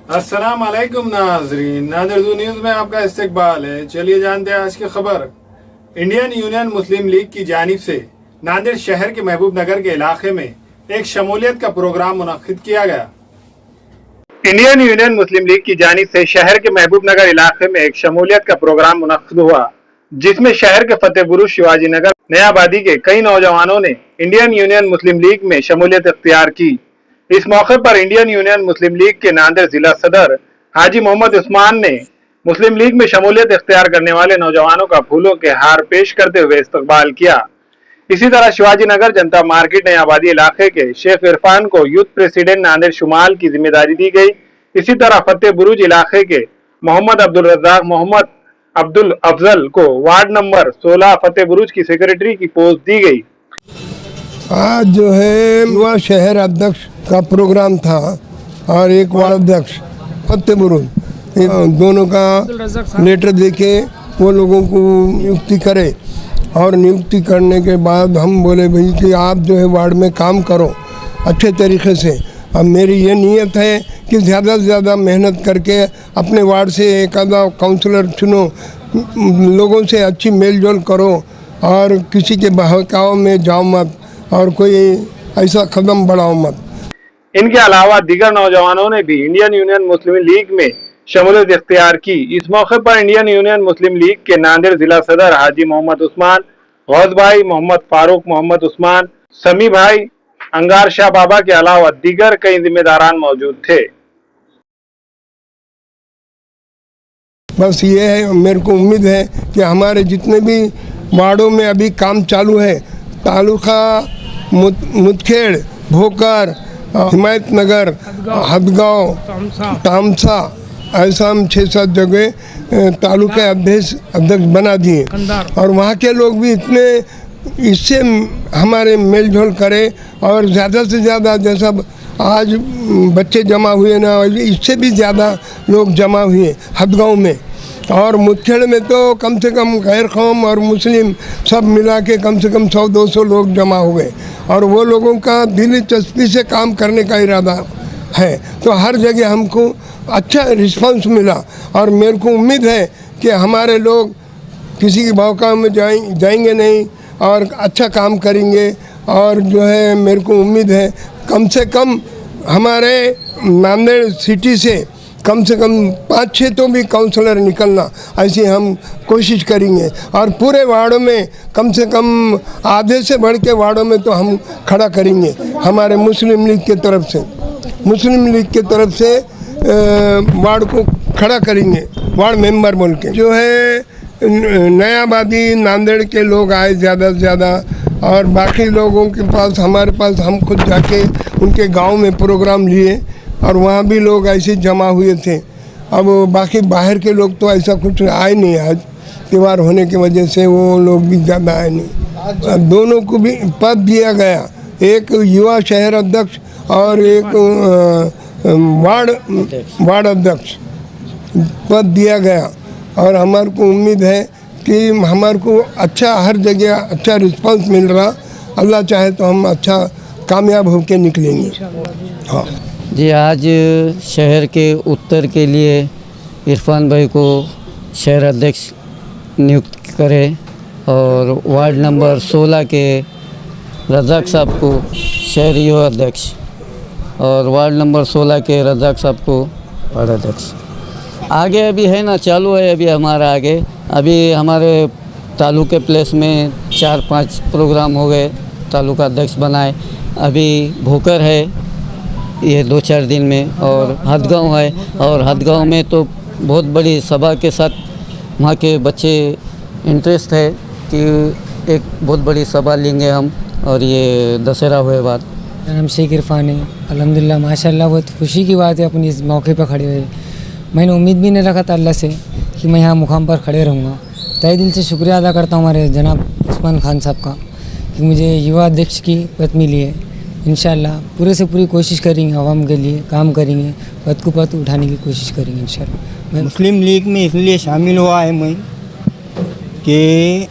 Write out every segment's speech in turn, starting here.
अस्सलाम वालेकुम नाजरीन, नादिर न्यूज में आपका इस्तकबाल है। चलिए जानते हैं आज की खबर। इंडियन यूनियन मुस्लिम लीग की जानिब से नांदेड़ शहर के महबूब नगर के इलाके में एक शमूलियत का प्रोग्राम मुनक्किद किया गया। इंडियन यूनियन मुस्लिम लीग की जानिब से शहर के महबूब नगर इलाके में एक शमूलियत का प्रोग्राम मुनक्किद हुआ, जिसमें शहर के फतेहपुर शिवाजी नगर नयाबादी के कई नौजवानों ने इंडियन यूनियन मुस्लिम लीग में शमूलियत इख्तियार की। इस मौके पर इंडियन यूनियन मुस्लिम लीग के नांदेड़ जिला सदर हाजी मोहम्मद उस्मान ने मुस्लिम लीग में शमूलियत इख्तियार करने वाले नौजवानों का फूलों के हार पेश करते हुए इस्तकबाल किया। इसी तरह शिवाजी नगर जनता मार्केट नयाबादी इलाके के शेख इरफान को यूथ प्रेसिडेंट नांदेड़ शुमाल की जिम्मेदारी दी गई। इसी तरह फतेह बुरुज इलाके के मोहम्मद अब्दुल रज़ाक मोहम्मद अब्दुल अफजल को वार्ड नंबर 16 फतेह बुरुज की सेक्रेटरी की पोस्ट दी गई। आज जो है युवा शहर अध्यक्ष का प्रोग्राम था और एक वार्ड अध्यक्ष फतेह बुरुज, दोनों का लेटर देके वो लोगों को नियुक्ति करे। और नियुक्ति करने के बाद हम बोले भाई कि आप जो है वार्ड में काम करो अच्छे तरीके से। अब मेरी ये नीयत है कि ज़्यादा से ज़्यादा मेहनत करके अपने वार्ड से एक आधा काउंसलर चुनो, लोगों से अच्छी मेल जोल करो और किसी के बहकाव में जाओ मत और कोई ऐसा कदम बढ़ाओ मत। इनके अलावा दीगर नौजवानों ने भी इंडियन यूनियन मुस्लिम लीग में शमूलियत इख्तियार की। इस मौके पर इंडियन यूनियन मुस्लिम लीग के नांदेड़ जिला सदर हाजी मोहम्मद उस्मान, गौस भाई, मोहम्मद फारूक मोहम्मद उस्मान, समी भाई, अंगार शाह बाबा के अलावा दीगर कई जिम्मेदारान मौजूद थे। बस ये है, मेरे को उम्मीद है कि हमारे जितने भी वार्डों में अभी काम चालू है, तालुका मुदखेड़, भोकर, हिमायत नगर, हदगांव, तामसा, ऐसा हम 6-7 जगह तालुका अध्यक्ष बना दिए। और वहाँ के लोग भी इतने इससे हमारे मेल जोल करें और ज़्यादा से ज़्यादा, जैसा आज बच्चे जमा हुए ना, इससे भी ज़्यादा लोग जमा हुए हदगांव में। और मुदखेड़ में तो कम से कम गैर कौम और मुस्लिम सब मिला के कम से कम 100-200 लोग जमा हुए और वो लोगों का दिलचस्पी से काम करने का इरादा है। तो हर जगह हमको अच्छा रिस्पांस मिला और मेरे को उम्मीद है कि हमारे लोग किसी के बहकाव में जाएंगे नहीं और अच्छा काम करेंगे। और जो है मेरे को उम्मीद है कम से कम हमारे नांदेड़ सिटी से कम 5-6 तो भी काउंसलर निकलना, ऐसी हम कोशिश करेंगे। और पूरे वार्डों में कम से कम आधे से बढ़ के वार्डों में तो हम खड़ा करेंगे हमारे मुस्लिम लीग के तरफ से। मुस्लिम लीग के तरफ से वार्ड को खड़ा करेंगे, वार्ड मेंबर बोल के। जो है नयाबादी नांदेड़ के लोग आए ज़्यादा से ज़्यादा और बाकी लोगों के पास, हमारे पास, हम खुद जाके उनके गांव में प्रोग्राम लिए और वहाँ भी लोग ऐसे जमा हुए थे। अब बाकी बाहर के लोग तो ऐसा कुछ आए नहीं, आज त्यौहार होने की वजह से वो लोग भी ज़्यादा आए नहीं। दोनों को भी पद दिया गया, एक युवा शहर अध्यक्ष और एक वार्ड अध्यक्ष पद दिया गया। और हमारे को उम्मीद है कि हमारे को अच्छा हर जगह अच्छा रिस्पांस मिल रहा। अल्लाह चाहे तो हम अच्छा कामयाब होकर निकलेंगे। हाँ जी, आज शहर के उत्तर के लिए इरफान भाई को शहर अध्यक्ष नियुक्त करे और वार्ड नंबर 16 के रज़ाक साहब को शहरी युवा अध्यक्ष और वार्ड नंबर 16 के रज़ाक साहब को वार्ड अध्यक्ष। आगे अभी है ना, चालू है अभी हमारा आगे। अभी हमारे तालुके प्लेस में 4-5 प्रोग्राम हो गए, तालुका अध्यक्ष बनाए। अभी भोकर है ये 2-4 दिन में और हदगांव है। और हदगांव में तो बहुत बड़ी सभा के साथ वहाँ के बच्चे इंटरेस्ट है कि एक बहुत बड़ी सभा लेंगे हम, और ये दशहरा हुए बाद। मेरा नाम शेख इरफान है। अल्हम्दुलिल्लाह माशाल्लाह बहुत खुशी की बात है अपनी इस मौके पर खड़े हुए। मैंने उम्मीद भी नहीं रखा था अल्लाह से कि मैं यहाँ मुकाम पर खड़े रहूँगा। तहे दिल से शुक्रिया अदा करता हूँ हमारे जनाब उस्मान खान साहब का कि मुझे युवा अध्यक्ष की पद मिली है। इंशाल्लाह पूरे से पूरी कोशिश करेंगे, आवाम के लिए काम करेंगे, पद को पद उठाने की कोशिश करेंगे इंशाल्लाह। मुस्लिम लीग में इसलिए शामिल हुआ है मैं कि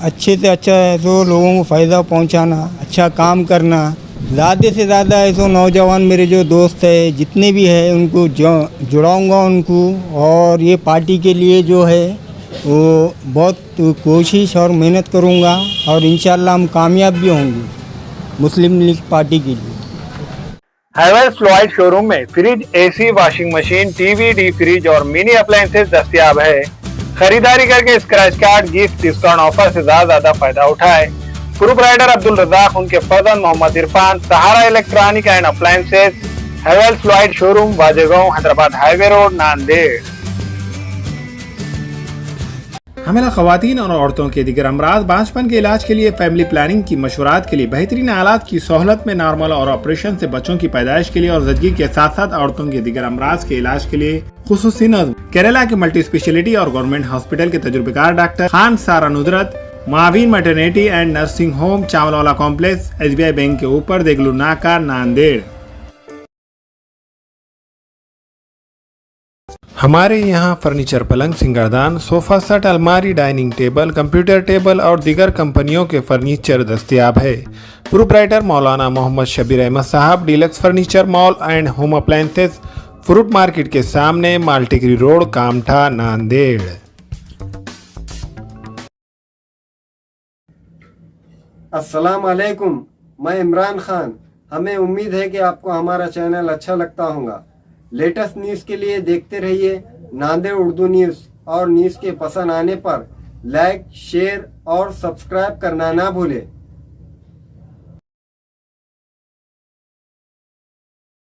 अच्छे से अच्छा तो लोगों को फ़ायदा पहुंचाना, अच्छा काम करना, ज़्यादा से ज़्यादा ऐसे नौजवान मेरे जो दोस्त है जितने भी हैं उनको जुड़ाऊंगा उनको, और ये पार्टी के लिए जो है वो बहुत कोशिश और मेहनत करूंगा और इंशाल्लाह हम कामयाब भी होंगे मुस्लिम लीग पार्टी के लिए। हैवेल्स फ्लोराइड शोरूम में fridge, AC, washing machine, TV, D fridge और मिनी अप्लायंसेज दस्तयाब है। खरीदारी करके scratch card, gift, discount offer से ज्यादा फायदा उठाए। प्रोप्राइटर अब्दुल रज़ाक, उनके फर्जंद Mohammed Irfan, Sahara electronic and appliances, Havells fluoride showroom, Wajegaon, Hyderabad highway road, Nanded. हमें खवातीन और औरतों के दिगर अमराज, बांझपन के इलाज के लिए, फैमिली प्लानिंग की मशवरात के लिए, बेहतरीन आलात की सहूलत में, नॉर्मल और ऑपरेशन से बच्चों की पैदाइश के लिए और ज़चगी के साथ साथ औरतों के दिगर अमराज के इलाज के लिए खुसूसी नज़्म केरला के मल्टी स्पेशलिटी और गवर्नमेंट हॉस्पिटल के तजुर्बेकार डॉक्टर खान सारा नुजरत, मावीन maternity and nursing home, Chawalwala complex, SBI bank के ऊपर, देगलू नाका, नांदेड़। हमारे यहाँ फर्नीचर, पलंग, सिंगारदान, सोफा सेट, अलमारी, डाइनिंग टेबल, कंप्यूटर टेबल और दीगर कंपनियों के फर्नीचर दस्तयाब है। प्रोप्राइटर मौलाना मोहम्मद शबीर अहमद साहब, deluxe furniture mall and home appliances, fruit market के सामने, माल्टीगिरी रोड, कामठा, नांदेड़। अस्सलाम वालेकुम, मैं इमरान खान। हमें उम्मीद है कि आपको हमारा चैनल अच्छा लगता होगा। लेटेस्ट न्यूज़ के लिए देखते रहिए नांदेड़ उर्दू न्यूज़, और न्यूज़ के पसंद आने पर लाइक, शेयर और सब्सक्राइब करना ना भूलें।